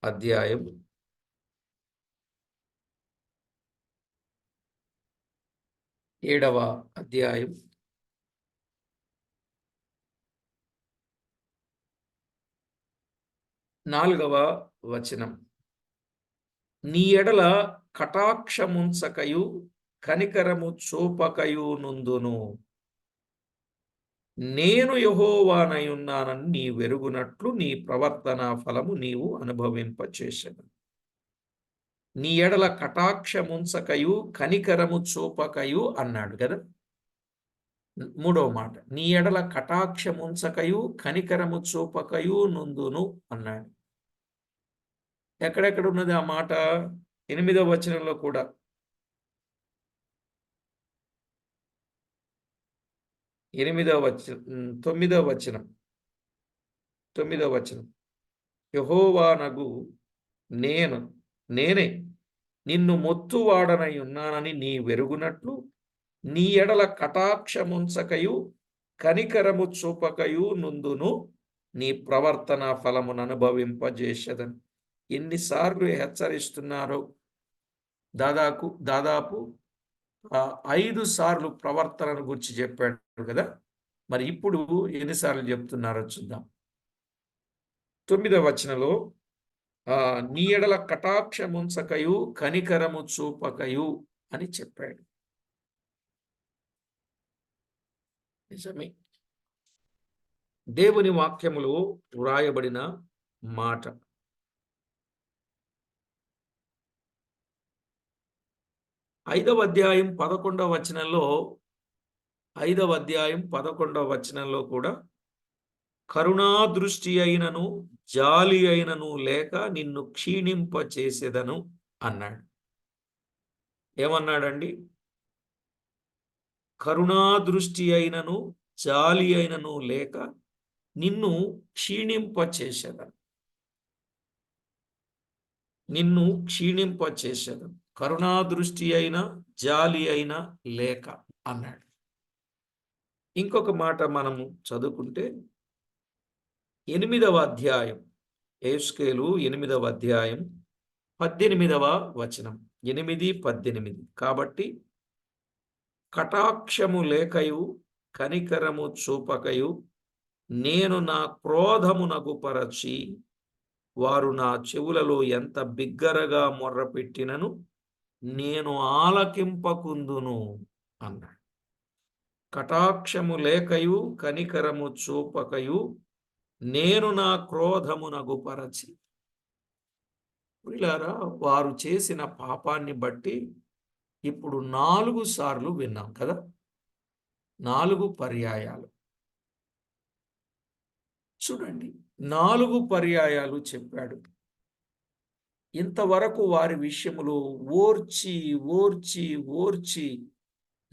అధ్యాయం 7వ అధ్యాయం 4వ వచనం. నీ ఎడల కటాక్షముంచకయు కనికరము చూపకయు నుందును. నేను యెహోవానయున్నానని నీ వెరుగునట్లు నీ ప్రవర్తనా ఫలము నీవు అనుభవింపచేసెదను. నీ ఎడల కటాక్షముంచకయు కనికరము చూపకయు అన్నాడు కదా. 3వ మాట నీ ఎడల కటాక్షముంచకయు కనికరము చూపకయు నుందును అన్నాడు. ఎక్కడెక్కడ ఉన్నది ఆ మాట? 8వ వచనంలో కూడా. 9వ వచనం 9వ వచనం యెహోవానగు నేనే నిన్ను మొత్తువాడనై ఉన్నానని నీ వెరుగునట్లు నీ ఎడల కటాక్షముంచకయు కనికరము చూపకయు నుందును నీ ప్రవర్తన ఫలమును అనుభవింపజేసేదను. ఎన్నిసార్లు హెచ్చరిస్తున్నారో? దాదాపు 5 సార్లు ప్రవర్తనను గురించి చెప్పాడు కదా. మరి ఇప్పుడు ఎన్నిసార్లు చెప్తున్నారో చూద్దాం. 9వ వచనంలో నీ ఎడల కటాక్షముంచకయు కనికరము చూపకయు అని చెప్పాడు. నిజమే. దేవుని వాక్యములో వ్రాయబడిన మాట. 5వ అధ్యాయం 11వ వచనంలో 5వ అధ్యాయం 11వ వచనంలో కూడా కరుణా దృష్టి అయినను జాలి అయినను లేక నిన్ను క్షీణింప చేసేదను అన్నాడు. ఏమన్నాడండి? కరుణా దృష్టి అయినను జాలి అయినను లేక నిన్ను క్షీణింప చేసేదను. నిన్ను క్షీణింప చేసేదను. కరుణా దృష్టి అయినా జాలి అయినా లేక అన్నాడు. ఇంకొక మాట మనము చదువుకుంటే 8వ అధ్యాయం యెహెజ్కేలు 8వ అధ్యాయం 18వ వచనం 8-18. కాబట్టి కటాక్షము లేకయు కనికరము చూపకయు నేను నా క్రోధమునకు పరచి వారు నా చెవులలో ఎంత బిగ్గరగా మొర్రపెట్టినను నేను ఆలకింపకుందును అన్నాడు. కటాక్షము లేకయు కనికరము చూపకయు నేను నా క్రోధమునకు పరచి. వీళ్ళారా వారు చేసిన పాపాన్ని బట్టి ఇప్పుడు 4 సార్లు విన్నాం కదా! 4 పర్యాయాలు. చూడండి, 4 పర్యాయాలు చెప్పాడు. ఇంతవరకు వారి విషయములో ఓర్చి, ఓర్చి, ఓర్చి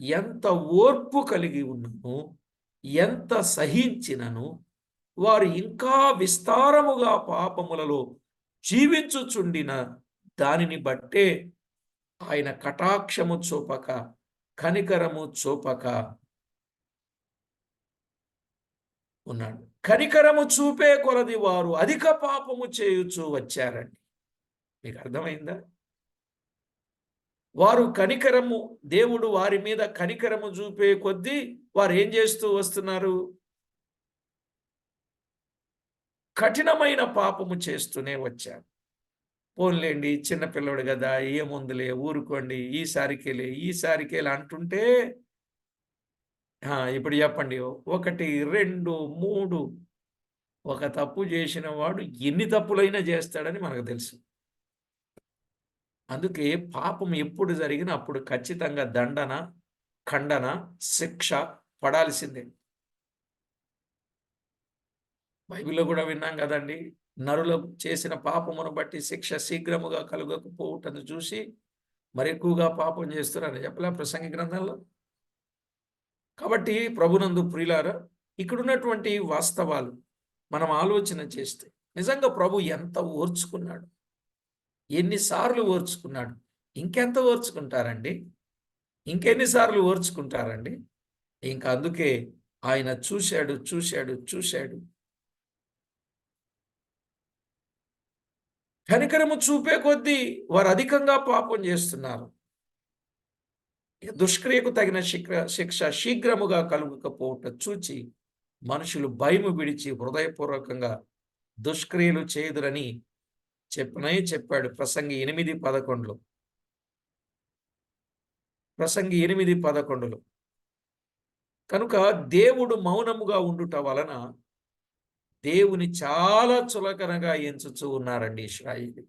ఎంత ఓర్పు కలిగి ఉన్ననో, ఎంత సహించినను, వారు ఇంకా విస్తారముగా పాపములలో జీవించుచుండిన దానిని బట్టే ఆయన కటాక్షము చూపక, కనికరము చూపక ఉన్నాడు. కనికరము చూపే కొలది వారు అధిక పాపము చేయుచూ వచ్చారండి. మీకు అర్థమైందా? వారు కనికరము, దేవుడు వారి మీద కనికరము చూపే కొద్దీ వారు ఏం చేస్తూ వస్తున్నారు? కఠినమైన పాపము చేస్తూనే వచ్చారు. పోన్లేండి, చిన్నపిల్లడు కదా, ఏముందిలే, ఊరుకోండి, ఈసారికేలే అంటుంటే ఇప్పుడు చెప్పండి. 1, 2, 3 ఒక తప్పు చేసిన వాడు ఎన్ని తప్పులైనా చేస్తాడని మనకు తెలుసు. అందుకే పాపం ఎప్పుడు జరిగినా అప్పుడు ఖచ్చితంగా దండన, ఖండన, శిక్ష పడాల్సిందే. బైబిల్‌లో కూడా విన్నాం కదండీ! నరులు చేసిన పాపమును బట్టి శిక్ష శీఘ్రముగా కలుగకపోవుటను చూసి మరెక్కువగా పాపం చేస్తున్నారని చెప్పలే ప్రసంగి గ్రంథంలో? కాబట్టి ప్రభునందు ప్రియులారా, ఇక్కడున్నటువంటి వాస్తవాలు మనం ఆలోచన చేస్తే నిజంగా ప్రభు ఎంత ఓర్చుకున్నాడు, ఎన్ని సార్లు ఓర్చుకున్నాడు, ఇంకెంత ఓర్చుకుంటారండి, ఇంకెన్ని సార్లు ఓర్చుకుంటారండి. ఇంక అందుకే ఆయన చూశాడు, చూశాడు, చూశాడు. కనికరము చూపే కొద్దీ వారు అధికంగా పాపం చేస్తున్నారు. దుష్క్రియకు తగిన శిక్ష శీఘ్రముగా కలుగకపోవుట చూచి మనుషులు భయము విడిచి హృదయపూర్వకంగా దుష్క్రియలు చేయుదురని చెప్పాడు ప్రసంగి 8:11. ప్రసంగి 8:11. కనుక దేవుడు మౌనముగా ఉండుట వలన దేవుని చాలా చులకనగా ఎంచుచూ ఉన్నారండి ఇశ్రాయేలీయులు.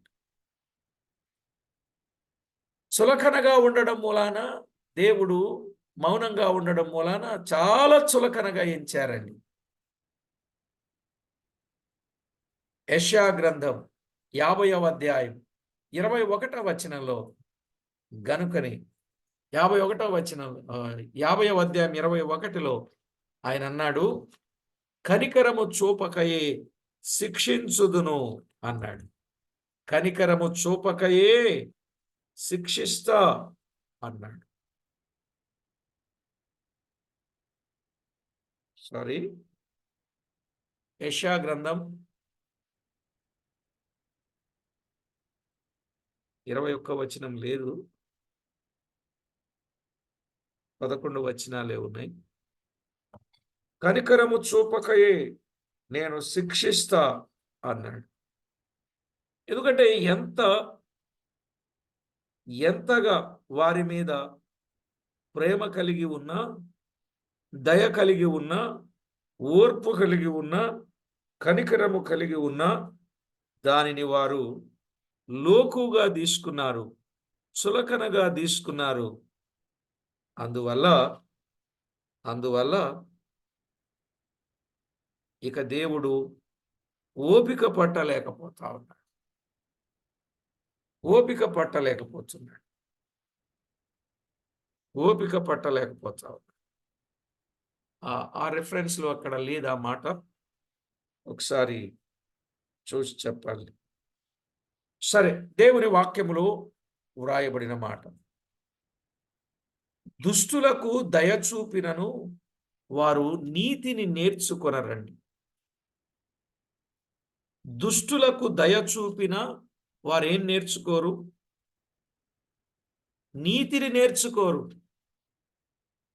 చులకనగా ఉండడం మూలాన, దేవుడు మౌనంగా ఉండడం మూలాన చాలా చులకనగా ఎంచారండి. యెషయా గ్రంథం 50వ అధ్యాయం 21వ వచనంలో గనుకని 51వ వచనం 50వ అధ్యాయం 21లో ఆయన అన్నాడు, కనికరము చూపకయే శిక్షించుదును అన్నాడు. కనికరము చూపకయే శిక్షిస్తా అన్నాడు. సారీ, యెషయా గ్రంథం 21 వచనం లేదు, 11 వచనాలే ఉన్నాయి. కనికరము చూపకయే నేను శిక్షిస్తా అన్నాడు. ఎందుకంటే ఎంతగా వారి మీద ప్రేమ కలిగి ఉన్నా, దయ కలిగి ఉన్నా, ఓర్పు కలిగి ఉన్నా, కనికరము కలిగి ఉన్నా దానిని వారు లోకుగా తీసుకున్నారు, చులకనగా తీసుకున్నారు. అందువల్ల ఇక దేవుడు ఓపిక పట్టలేకపోతున్నాడు. ఓపిక పట్టలేకపోతా ఉన్నాడు. ఆ రెఫరెన్స్‌లో అక్కడ లేదు ఆ మాట. ఒకసారి చూసి చెప్పాలి. సరే, దేవుని వాక్యములో వ్రాయబడిన మాట. దుష్టులకు దయ చూపినను వారు నీతిని నేర్చుకొనరండి. దుష్టులకు దయ చూపిన వారేం నేర్చుకోరు? నీతిని నేర్చుకోరు.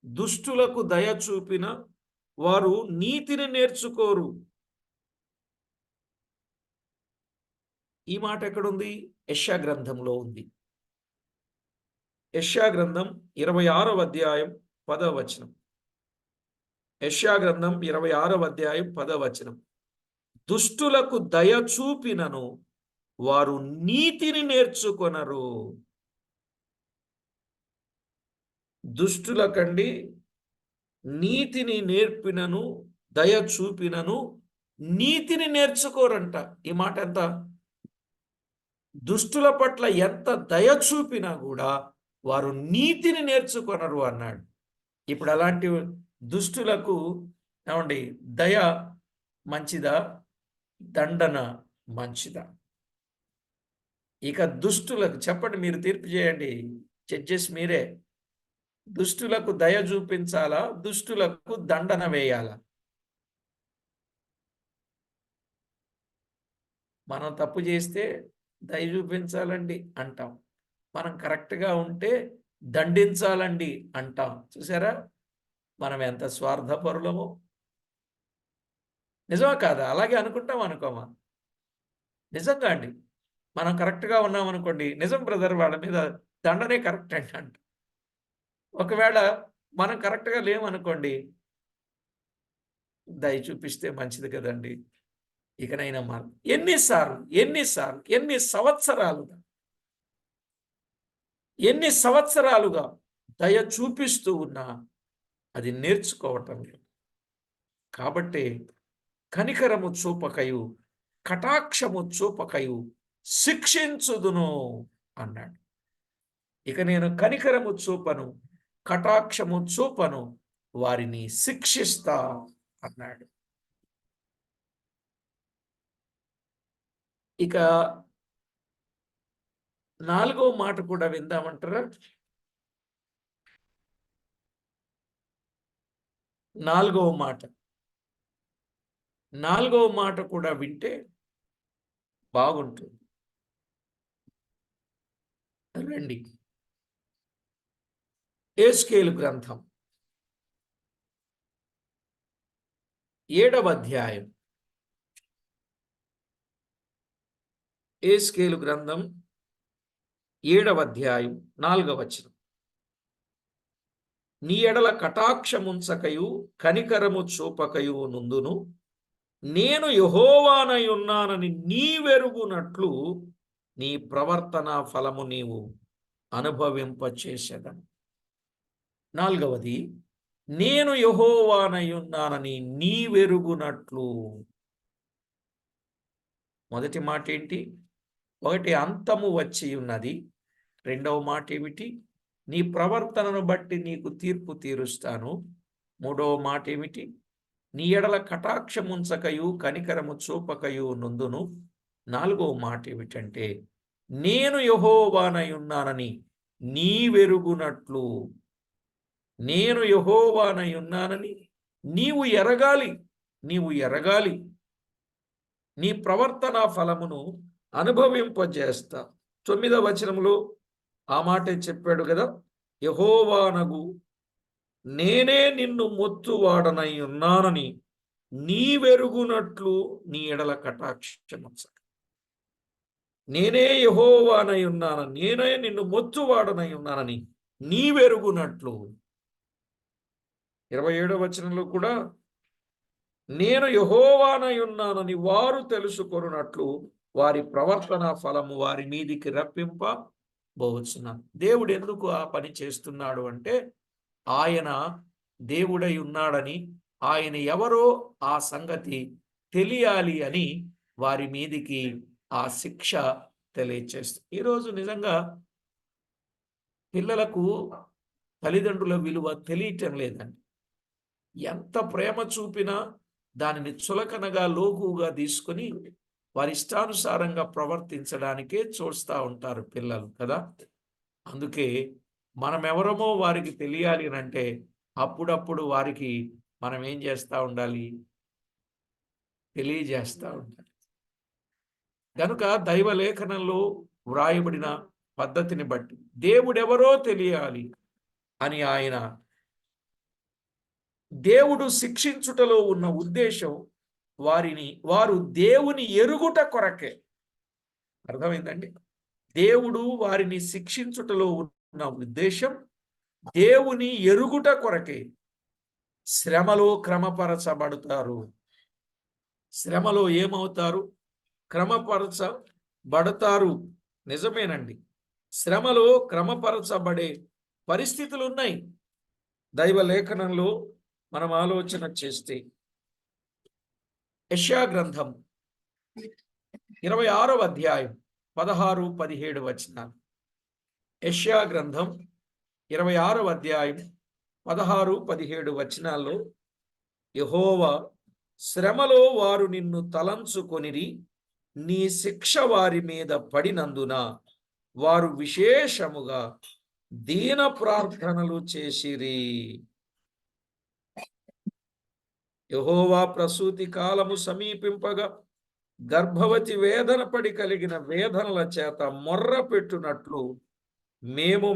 దుష్టులకు దయ చూపిన వారు నీతిని నేర్చుకోరు. ఈ మాట ఎక్కడుంది? యెషయా గ్రంథంలో ఉంది. యెషయా గ్రంథం 26వ అధ్యాయం 10వ వచనం. యెషయా గ్రంథం 26వ అధ్యాయం 10వ వచనం. దుష్టులకు దయ చూపినను వారు నీతిని నేర్చుకొనరు. దుష్టులకండి నీతిని నేర్పినను దయ చూపినను నీతిని నేర్చుకోరంట. ఈ మాట ఎంత? దుష్టుల పట్ల ఎంత దయ చూపినా కూడా వారు నీతిని నేర్చుకొనరు అన్నాడు. ఇప్పుడు అలాంటి దుష్టులకు ఏమండి, దయ మంచిదా, దండన మంచిదా? ఇక దుష్టులకు చెప్పండి, మీరు తీర్పు చేయండి, జడ్జెస్ మీరే. దుష్టులకు దయ చూపించాలా, దుష్టులకు దండన వేయాలా? మనం తప్పు చేస్తే దయ చూపించాలండి అంటాం, మనం కరెక్ట్గా ఉంటే దండించాలండి అంటాం. చూసారా మనం ఎంత స్వార్థపరులమో? నిజమా కాదా? అలాగే అనుకుంటాం అనుకోమా? నిజంగా అండి, మనం కరెక్ట్గా ఉన్నాం అనుకోండి, నిజం బ్రదర్ వాళ్ళ మీద దండనే కరెక్ట్ అంట. ఒకవేళ మనం కరెక్ట్గా లేమనుకోండి, దయ చూపిస్తే మంచిది కదండి, ఇకనైనా మారు. ఎన్ని సంవత్సరాలుగా దయ చూపిస్తూ ఉన్నా అది నేర్చుకోవటం లేదు. కాబట్టి కనికరము చూపకయు కటాక్షము చూపకయు శిక్షించుదును అన్నాడు. ఇక నేను కనికరము చూపను, కటాక్షము చూపను, వారిని శిక్షిస్తా అన్నాడు. ఇక 4వ మాట కూడా విందామంటారా? 4వ మాట కూడా వింటే బాగుంటుంది. రండి, యెహెజ్కేలు గ్రంథం 7వ అధ్యాయం. యెహెజ్కేలు గ్రంథం 7వ అధ్యాయం 4వ వచనం. నీ ఎడల కటాక్షముంచకయు కనికరము చూపకయు నుందును, నేను యెహోవానై ఉన్నానని నీవెరుగునట్లు నీ ప్రవర్తన ఫలము నీవు అనుభవింపచేసేదను. 4వది, నేను యెహోవానై ఉన్నానని నీవెరుగునట్లు. మొదటి మాట ఏంటి? ఒకటి, అంతము వచ్చి ఉన్నది. రెండవ మాట ఏమిటి? నీ ప్రవర్తనను బట్టి నీకు తీర్పు తీరుస్తాను. మూడవ మాట ఏమిటి? నీ ఎడల కటాక్షముంచకయు కనికరము చూపకయు నుందును. 4వ మాట ఏమిటంటే, నేను యెహోవానై ఉన్నానని నీవెరుగునట్లు. నేను యెహోవానై ఉన్నానని నీవు ఎరగాలి. నీ ప్రవర్తన ఫలమును అనుభవింపజేస్తా. 9వ వచనంలో ఆ మాటే చెప్పాడు కదా, యెహోవానగు నేనే నిన్ను మొత్తువాడనై ఉన్నానని నీవెరుగునట్లు నీ ఎడల కటాక్షముంచక. నేనే యెహోవానై ఉన్నానని, నేనే నిన్ను మొత్తువాడనై ఉన్నానని నీవెరుగునట్లు. 27వ వచనంలో కూడా నేను యెహోవానై ఉన్నానని వారు తెలుసుకొనున్నట్లు వారి ప్రవర్తన ఫలము వారి మీదికి రప్పింపబోచున్నాను. దేవుడు ఎందుకు ఆ పని చేస్తున్నాడు అంటే, ఆయన దేవుడై ఉన్నాడని, ఆయన ఎవరో ఆ సంగతి తెలియాలి అని వారి మీదికి ఆ శిక్ష తెలియచేస్తుంది. ఈరోజు నిజంగా పిల్లలకు తల్లిదండ్రుల విలువ తెలియటం లేదండి. ఎంత ప్రేమ చూపినా దానిని చులకనగా లోకుగా తీసుకొని వారి ఇష్టానుసారంగా ప్రవర్తించడానికే చూస్తూ ఉంటారు పిల్లలు కదా. అందుకే మనం ఎవరమో వారికి తెలియాలి అని అంటే అప్పుడప్పుడు వారికి మనం ఏం చేస్తూ ఉండాలి? తెలియజేస్తూ ఉండాలి. కనుక దైవ లేఖనంలో వ్రాయబడిన పద్ధతిని బట్టి దేవుడెవరో తెలియాలి అని ఆయన, దేవుడు శిక్షించుటలో ఉన్న ఉద్దేశం వారు దేవుని ఎరుగుట కొరకే. అర్థమైందండి? దేవుడు వారిని శిక్షించుటలో ఉన్న ఉద్దేశం దేవుని ఎరుగుట కొరకే. శ్రమలో క్రమపరచబడతారు. శ్రమలో ఏమవుతారు? క్రమపరచబడతారు. నిజమేనండి. శ్రమలో క్రమపరచబడే పరిస్థితులు ఉన్నాయి. దైవ లేఖనంలో మనం ఆలోచన చేస్తే యెషయా గ్రంథం 26వ అధ్యాయం 16-17 వచనాలు. యెషయా గ్రంథం 26వ అధ్యాయం 16-17 వచనాల్లో యెహోవా, శ్రమలో వారు నిన్ను తలంచుకొనిరి, నీ శిక్ష వారి మీద పడినందున వారు విశేషముగా దీన ప్రార్థనలు చేసిరి. యెహోవా ప్రసూతి కాలము సమీపింపగా గర్భవతి వేదన పడి కలిగిన వేదనల చేత మొర్ర పెట్టునట్లు మేము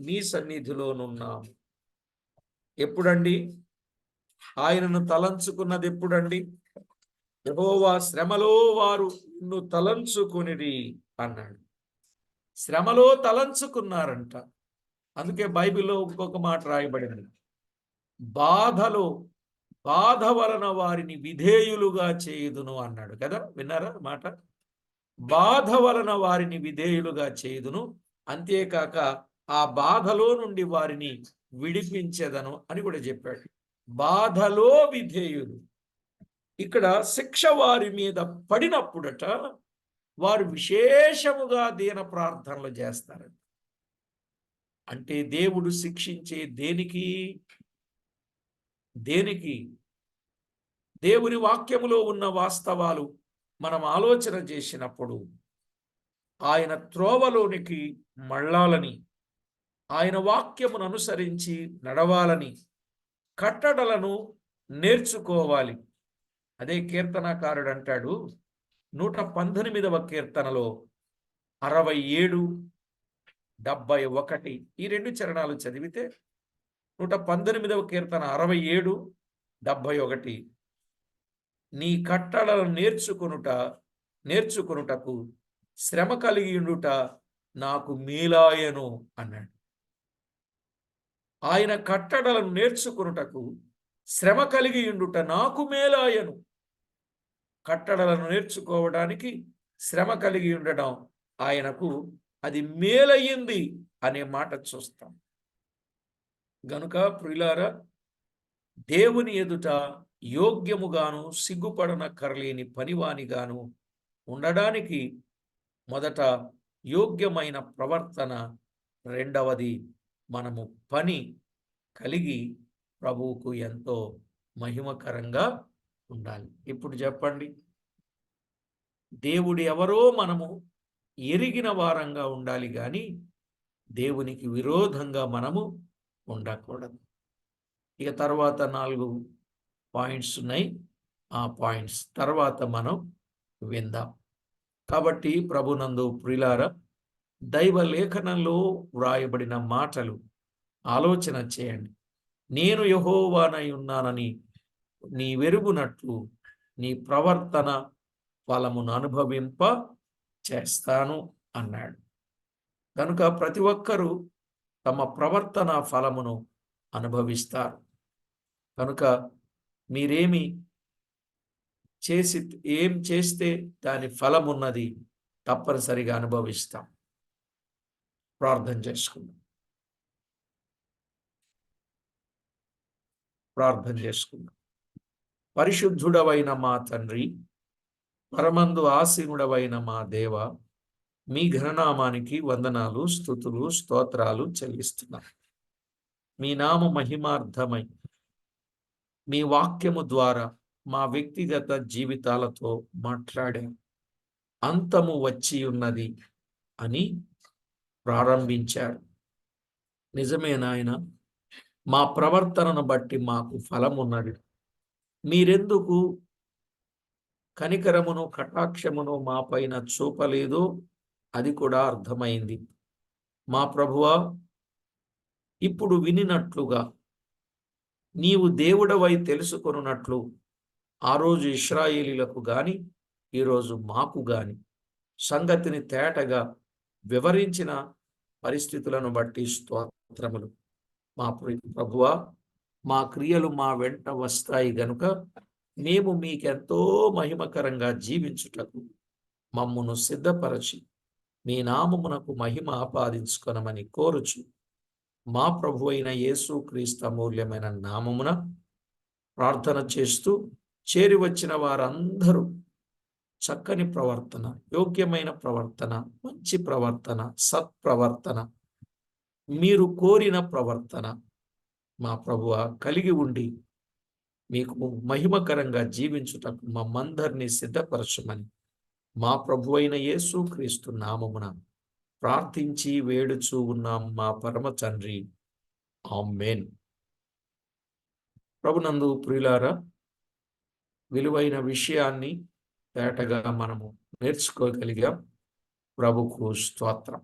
మీ సన్నిధిలోనున్నాము. ఎప్పుడండి ఆయనను తలంచుకున్నది? ఎప్పుడండి? యెహోవా, శ్రమలో వారు నిన్ను తలంచుకొనిరి అన్నాడు. శ్రమలో తలంచుకున్నారంట. అందుకే బైబిల్లో ఇంకొక మాట రాయబడింది, బాధ వలన వారిని విధేయులుగా చేయుదును అన్నాడు కదా. విన్నారా మాట? బాధ వలన వారిని విధేయులుగా చేయుదును, అంతేకాక ఆ బాధలో నుండి వారిని విడిపించెదను అని కూడా చెప్పాడు. బాధలో విధేయులు. ఇక్కడ శిక్ష వారి మీద పడినప్పుడట వారు విశేషముగా దీన ప్రార్థనలు చేస్తారంట. అంటే దేవుడు శిక్షించే దేనికి? దేవుని వాక్యములో ఉన్న వాస్తవాలు మనం ఆలోచన చేసినప్పుడు ఆయన త్రోవలోనికి మళ్ళాలని, ఆయన వాక్యమును అనుసరించి నడవాలని, కట్టడలను నేర్చుకోవాలి. అదే కీర్తనకారుడు అంటాడు 118వ కీర్తనలో 67-71 ఈ 2 చరణాలు చదివితే 118వ కీర్తన 67-71, నీ కట్టడలను నేర్చుకొనుటకు శ్రమ కలిగి ఉండుట నాకు మేలాయను అన్నాడు. ఆయన కట్టడలను నేర్చుకొనుటకు శ్రమ కలిగి ఉండుట నాకు మేలాయను. కట్టడలను నేర్చుకోవడానికి శ్రమ కలిగి ఉండడం ఆయనకు అది మేలయ్యింది అనే మాట చూస్తాం. గనుక ప్రియులారా, దేవుని ఎదుట యోగ్యముగాను సిగ్గుపడనక్కర్లేని పనివానిగాను ఉండడానికి మొదట యోగ్యమైన ప్రవర్తన, రెండవది మనము పని కలిగి ప్రభువుకు ఎంతో మహిమకరంగా ఉండాలి. ఇప్పుడు చెప్పండి, దేవుడు ఎవరో మనము ఎరిగిన వారంగా ఉండాలి కానీ దేవునికి విరోధంగా మనము ఉండకూడదు. ఇక తర్వాత 4 పాయింట్స్ ఉన్నాయి. ఆ పాయింట్స్ తర్వాత మనం విందాం. కాబట్టి ప్రభునందు ప్రియులారా, దైవ లేఖనంలో వ్రాయబడిన మాటలు ఆలోచన చేయండి. నేను యెహోవానై ఉన్నానని నీ వెరుగునట్లు నీ ప్రవర్తన ఫలమును అనుభవింప చేస్తాను అన్నాడు. కనుక ప్రతి ఒక్కరూ తమ ప్రవర్తన ఫలమును అనుభవిస్తారు. కనుక మీరేమి ఏం చేస్తే దాని ఫలమున్నది తప్పనిసరిగా అనుభవిస్తాం. ప్రార్థన చేసుకుందాం. పరిశుద్ధుడవైన మా తండ్రి, పరమందు ఆసీనుడవైన మా దేవ, మీ ఘననామానికి వందనాలు, స్తుతులు, స్తోత్రాలు చెల్లిస్తున్నాం. మీ నామ మహిమార్థమై మీ వాక్యము ద్వారా మా వ్యక్తిగత జీవితాలతో మాట్లాడారు. అంతము వచ్చి ఉన్నది అని ప్రారంభించారు. నిజమే నాయన, మా ప్రవర్తనను బట్టి మాకు ఫలమున్నది. మీరెందుకు కనికరమును కటాక్షమును మా పైన చూపలేదో అది కూడా అర్థమైంది. మా ప్రభువా, ఇప్పుడు వినినట్లుగా నీవు దేవుడవై తెలుసుకొనున్నట్లు ఆ రోజు ఇశ్రాయేలీలకు గాని ఈరోజు మాకు గాని సంగతిని తేటగా వివరించిన పరిస్థితులను బట్టి స్తోత్రములు. మా ప్రభువా, మా క్రియలు మా వెంట వస్తాయి గనుక మేము మీకెంతో మహిమకరంగా జీవించుటకు మమ్మును సిద్ధపరచి మీ నామమునకు మహిమ ఆపాదించుకొనమని కోరుచు మా ప్రభు అయిన యేసు క్రీస్తు అమూల్యమైన నామమున ప్రార్థన చేస్తూ చేరి వచ్చిన వారందరూ చక్కని ప్రవర్తన, యోగ్యమైన ప్రవర్తన, మంచి ప్రవర్తన, సత్ప్రవర్తన, మీరు కోరిన ప్రవర్తన మా ప్రభువ కలిగి ఉండి మీకు మహిమకరంగా జీవించుటకు మమ్మందరినీ సిద్ధపరచమని మా ప్రభు అయిన యేసు క్రీస్తు నామమున ప్రార్థించి వేడుచూ ఉన్నాం మా పరమ తండ్రి. ఆమేన్. ప్రభునందు ప్రియులారా, విలువైన విషయాన్ని తేటగా మనము నేర్చుకోగలిగాం. ప్రభుకు స్తోత్రం.